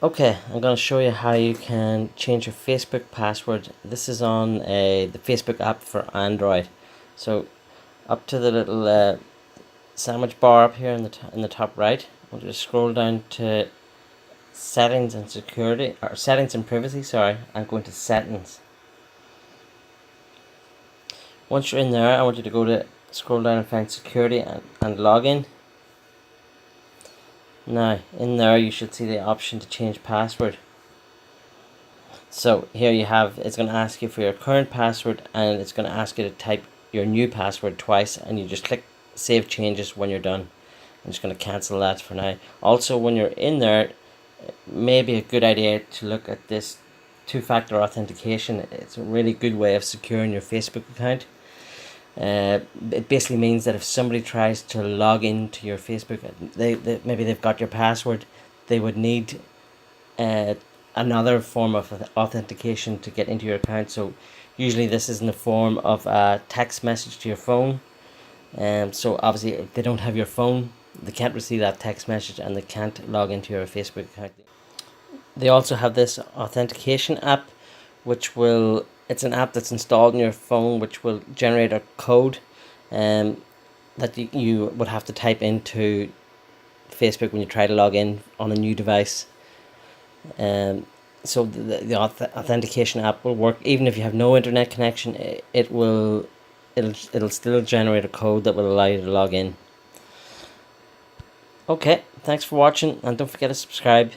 Okay, I'm going to show you how you can change your Facebook password. This is on the Facebook app for Android. So up to the little sandwich bar up here in the top right, we'll just scroll down to settings and security, or settings and privacy, sorry, and go into settings. Once you're in there, I want you to scroll down and find security and login. Now in there you should see the option to change password. So here you have, it's going to ask you for your current password, and it's going to ask you to type your new password twice, and you just click save changes when you're done. I'm just going to cancel that for now. Also, when you're in there, it may be a good idea to look at this two-factor authentication. It's a really good way of securing your Facebook account. It basically means that if somebody tries to log into your Facebook, maybe they've got your password, they would need another form of authentication to get into your account. So usually this is in the form of a text message to your phone. So obviously if they don't have your phone, they can't receive that text message and they can't log into your Facebook account. They also have this authentication app, it's an app that's installed in your phone, which will generate a code that you would have to type into Facebook when you try to log in on a new device. So the authentication app will work even if you have no internet connection. It'll still generate a code that will allow you to log in. Okay, thanks for watching, and don't forget to subscribe.